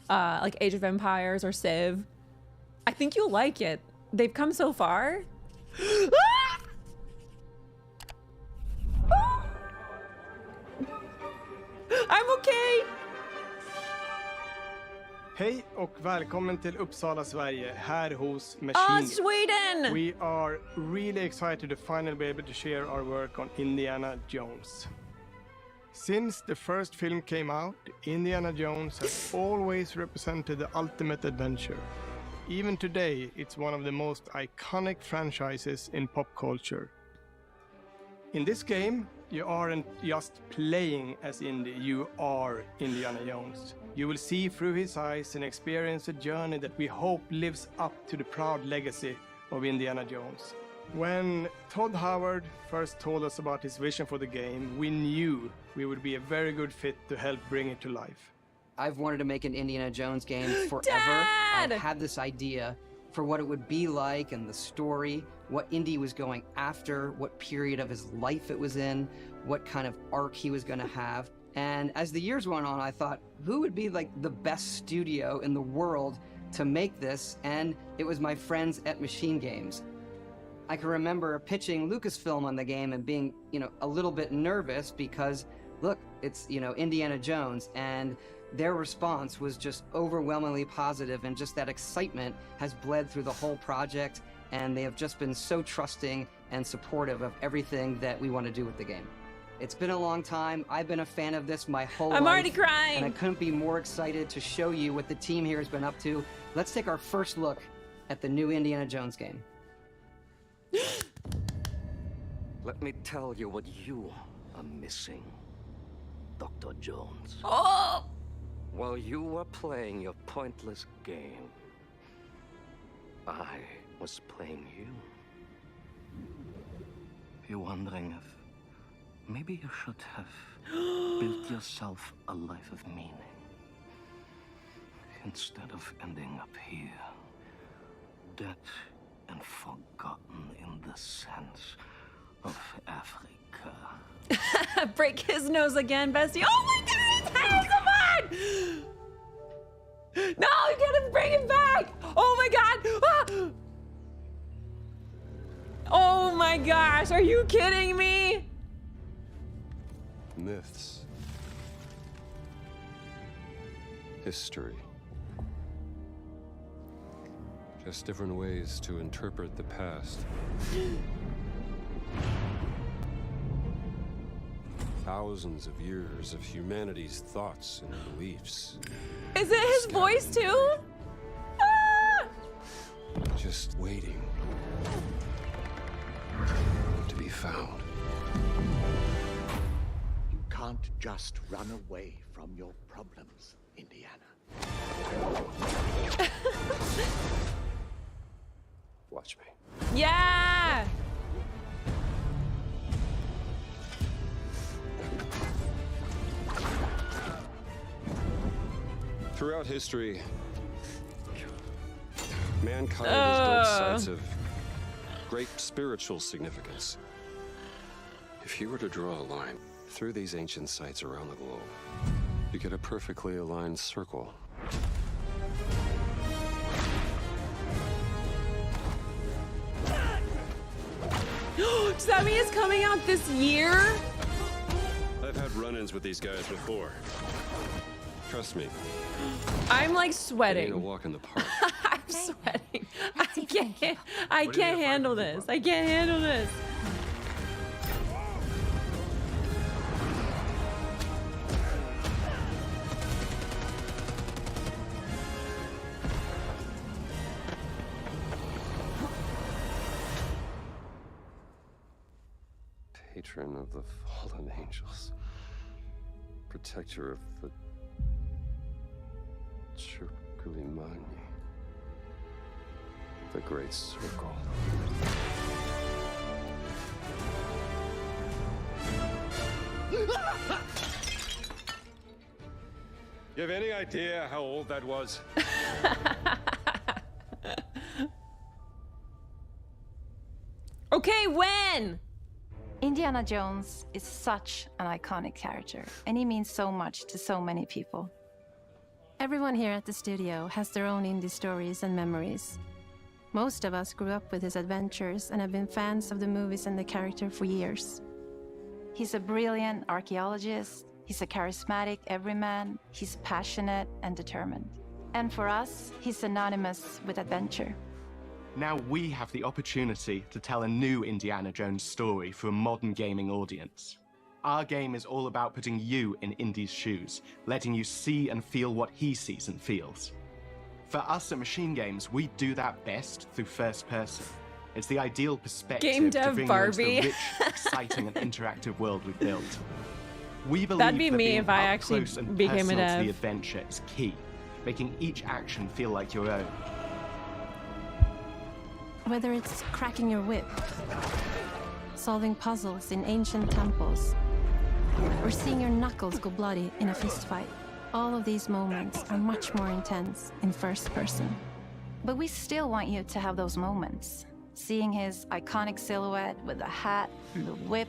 like Age of Empires or Civ. I think you'll like it. They've come so far. I'm okay. Hej och välkommen till Uppsala, Sverige, här hos Machine. Sweden! We are really excited to finally be able to share our work on Indiana Jones. Since the first film came out, Indiana Jones has always represented the ultimate adventure. Even today, it's one of the most iconic franchises in pop culture. In this game, you aren't just playing as Indy, you are Indiana Jones. You will see through his eyes and experience a journey that we hope lives up to the proud legacy of Indiana Jones. When Todd Howard first told us about his vision for the game, we knew we would be a very good fit to help bring it to life. I've wanted to make an Indiana Jones game forever. Dad! I've had this idea for what it would be like and the story, what Indy was going after, what period of his life it was in, what kind of arc he was going to have. And as the years went on, I thought, who would be like the best studio in the world to make this? And it was my friends at Machine Games. I can remember pitching Lucasfilm on the game and being, a little bit nervous because, look, it's, Indiana Jones, and their response was just overwhelmingly positive, and just that excitement has bled through the whole project, and they have just been so trusting and supportive of everything that we want to do with the game. It's been a long time. I've been a fan of this my whole life. I'm already crying. And I couldn't be more excited to show you what the team here has been up to. Let's take our first look at the new Indiana Jones game. Let me tell you what you are missing, Dr. Jones. Oh! While you were playing your pointless game, I was playing you. You're wondering if maybe you should have built yourself a life of meaning instead of ending up here, dead and forgotten in the sense of Africa. Break his nose again, bestie. Oh my god, his head is on! No, you gotta bring it back! Oh my god! Ah! Oh my gosh, are you kidding me? Myths. History. Just different ways to interpret the past. Thousands of years of humanity's thoughts and beliefs. Is it his voice too? Ah! Just waiting to be found. You can't just run away from your problems, Indiana. Watch me. Yeah! Throughout history, mankind has built sites of great spiritual significance. If you were to draw a line through these ancient sites around the globe, you get a perfectly aligned circle. Does that mean it's coming out this year? I've had run-ins with these guys before. Trust me. I'm like It ain't a sweating. walk in the park. I'm sweating. I can't handle this. I can't handle this. Patron of the fallen angels. Protector of the Circulimani. The Great Circle. You have any idea how old that was? Okay, when? Indiana Jones is such an iconic character, and he means so much to so many people. Everyone here at the studio has their own indie stories and memories. Most of us grew up with his adventures and have been fans of the movies and the character for years. He's a brilliant archaeologist, he's a charismatic everyman, he's passionate and determined. And for us, he's synonymous with adventure. Now we have the opportunity to tell a new Indiana Jones story for a modern gaming audience. Our game is all about putting you in Indy's shoes, letting you see and feel what he sees and feels. For us at Machine Games, we do that best through first person. It's the ideal perspective Game to dev bring Barbie. you into the rich, exciting, and interactive world we've built. We believe That'd be that me being if I up actually close and became a personal to dev. the adventure is key, making each action feel like your own. Whether it's cracking your whip, solving puzzles in ancient temples, or seeing your knuckles go bloody in a fistfight, all of these moments are much more intense in first person. But we still want you to have those moments. Seeing his iconic silhouette with the hat, the whip,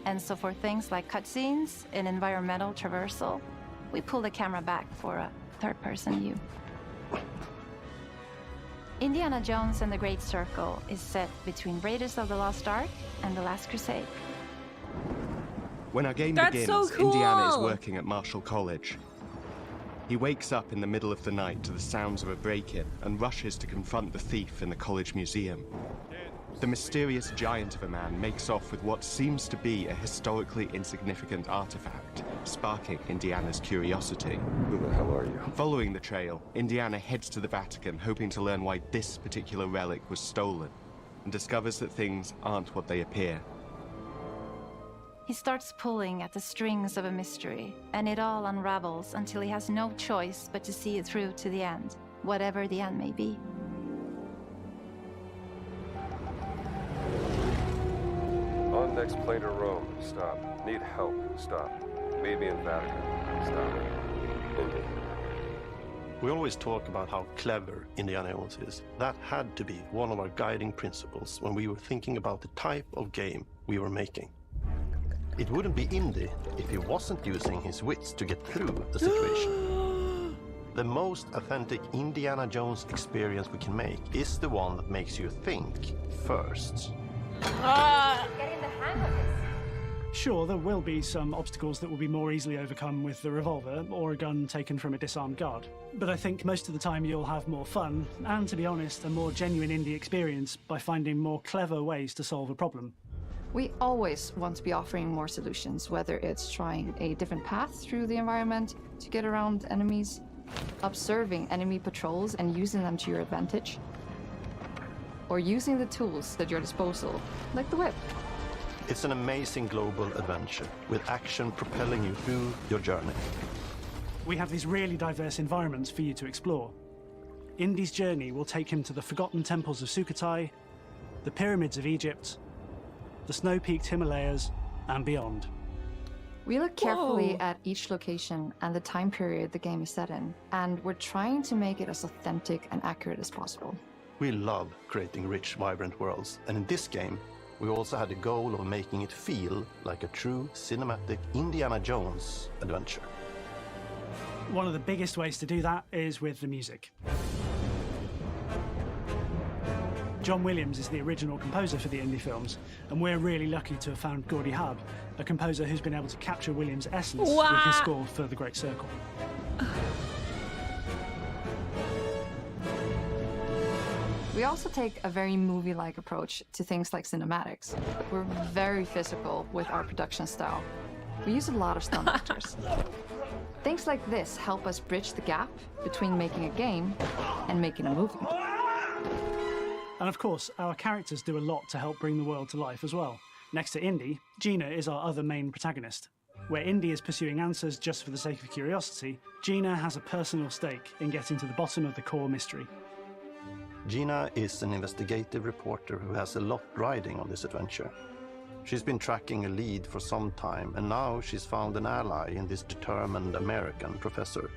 and so for things like cutscenes and environmental traversal, we pull the camera back for a third-person view. Indiana Jones and the Great Circle is set between Raiders of the Lost Ark and The Last Crusade. When our game That's begins, so cool! Indiana is working at Marshall College. He wakes up in the middle of the night to the sounds of a break-in and rushes to confront the thief in the college museum. The mysterious giant of a man makes off with what seems to be a historically insignificant artifact, sparking Indiana's curiosity. Who the hell are you? Following the trail, Indiana heads to the Vatican, hoping to learn why this particular relic was stolen, and discovers that things aren't what they appear. He starts pulling at the strings of a mystery, and it all unravels until he has no choice but to see it through to the end, whatever the end may be. On next plane to Rome. Stop. Need help. Stop. Maybe in Vatican. Stop. Indy. We always talk about how clever Indiana Jones is. That had to be one of our guiding principles when we were thinking about the type of game we were making. It wouldn't be Indy if he wasn't using his wits to get through the situation. The most authentic Indiana Jones experience we can make is the one that makes you think first. Getting the hang of this. Sure, there will be some obstacles that will be more easily overcome with the revolver or a gun taken from a disarmed guard. But I think most of the time you'll have more fun and, to be honest, a more genuine indie experience by finding more clever ways to solve a problem. We always want to be offering more solutions, whether it's trying a different path through the environment to get around enemies, observing enemy patrols and using them to your advantage, or using the tools at your disposal, like the whip. It's an amazing global adventure with action propelling you through your journey. We have these really diverse environments for you to explore. Indy's journey will take him to the forgotten temples of Sukhothai, the pyramids of Egypt, the snow-peaked Himalayas, and beyond. We look carefully at each location and the time period the game is set in, and we're trying to make it as authentic and accurate as possible. We love creating rich, vibrant worlds, and in this game, we also had the goal of making it feel like a true cinematic Indiana Jones adventure. One of the biggest ways to do that is with the music. John Williams is the original composer for the indie films, and we're really lucky to have found Gordy Hub, a composer who's been able to capture Williams' essence with his score for The Great Circle. We also take a very movie-like approach to things like cinematics. We're very physical with our production style. We use a lot of stunt actors. Things like this help us bridge the gap between making a game and making a movie. And of course, our characters do a lot to help bring the world to life as well. Next to Indy, Gina is our other main protagonist. Where Indy is pursuing answers just for the sake of curiosity, Gina has a personal stake in getting to the bottom of the core mystery. Gina is an investigative reporter who has a lot riding on this adventure. She's been tracking a lead for some time, and now she's found an ally in this determined American professor.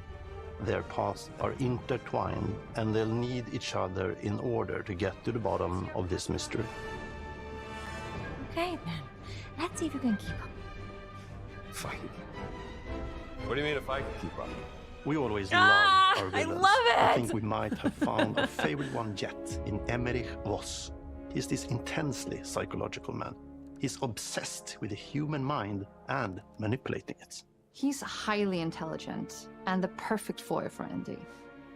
Their paths are intertwined, and they'll need each other in order to get to the bottom of this mystery. Okay, then. Let's see if you can keep up. Fight? What do you mean if I can keep up? We always love our I villains. love it! I think we might have found our favorite one yet in Emmerich Voss. He's this intensely psychological man. He's obsessed with the human mind and manipulating it. He's highly intelligent and the perfect foil for Indy.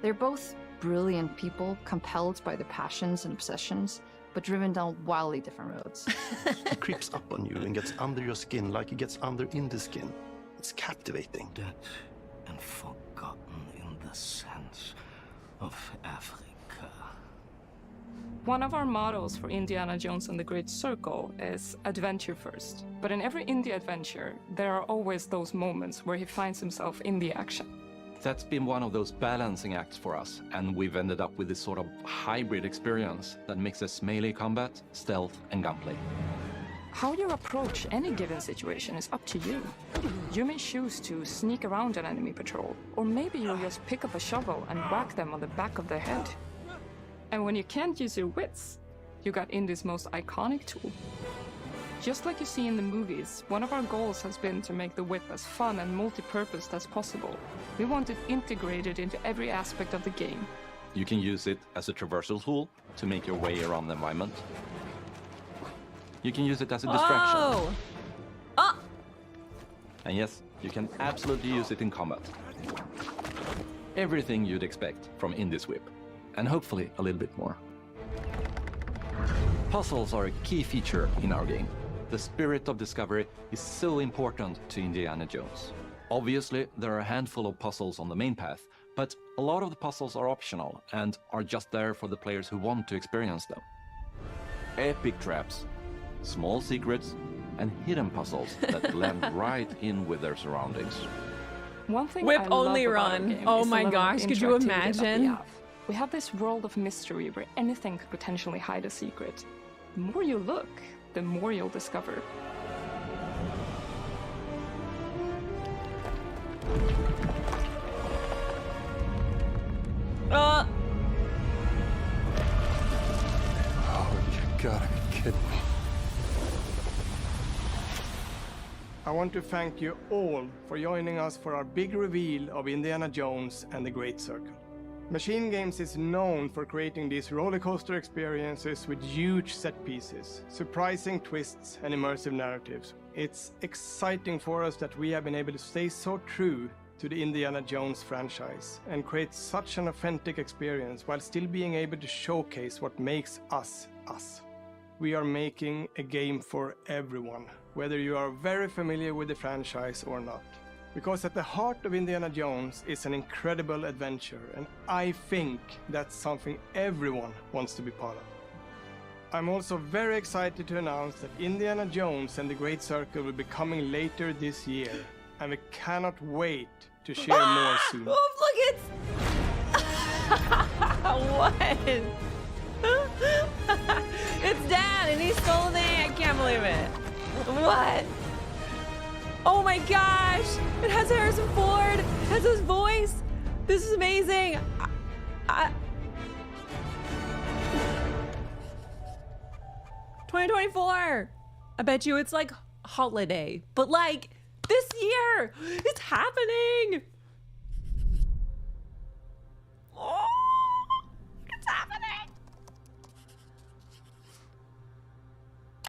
They're both brilliant people, compelled by their passions and obsessions, but driven down wildly different roads. He creeps up on you and gets under your skin like he gets under Indy's skin. It's captivating. Dead and forgotten in the sense of Africa. One of our mottos for Indiana Jones and the Great Circle is adventure first. But in every indie adventure, there are always those moments where he finds himself in the action. That's been one of those balancing acts for us, and we've ended up with this sort of hybrid experience that mixes melee combat, stealth, and gunplay. How you approach any given situation is up to you. You may choose to sneak around an enemy patrol, or maybe you'll just pick up a shovel and whack them on the back of their head. And when you can't use your wits, you got Indy's most iconic tool. Just like you see in the movies, one of our goals has been to make the whip as fun and multi-purposed as possible. We want it integrated into every aspect of the game. You can use it as a traversal tool to make your way around the environment. You can use it as a distraction. Oh! Oh! And yes, you can absolutely use it in combat. Everything you'd expect from Indy's whip, and hopefully a little bit more. Puzzles are a key feature in our game. The spirit of discovery is so important to Indiana Jones. Obviously, there are a handful of puzzles on the main path, but a lot of the puzzles are optional and are just there for the players who want to experience them. Epic traps, small secrets, and hidden puzzles that blend right in with their surroundings. One thing Whip I only love about our run. game Oh is the my level of gosh, could you interactivity that imagine? we have. We have this world of mystery where anything could potentially hide a secret. The more you look, the more you'll discover. Oh, you gotta be kidding me. I want to thank you all for joining us for our big reveal of Indiana Jones and the Great Circle. Machine Games is known for creating these rollercoaster experiences with huge set pieces, surprising twists, and immersive narratives. It's exciting for us that we have been able to stay so true to the Indiana Jones franchise and create such an authentic experience while still being able to showcase what makes us us. We are making a game for everyone, whether you are very familiar with the franchise or not. Because at the heart of Indiana Jones is an incredible adventure, and I think that's something everyone wants to be part of. I'm also very excited to announce that Indiana Jones and the Great Circle will be coming later this year, and we cannot wait to share more soon. Oh, look, what? It's Dad, and he's scolding. I can't believe it. What? Oh my gosh! It has Harrison Ford. It has his voice. This is amazing. 2024. I bet you it's like holiday, but like this year, it's happening.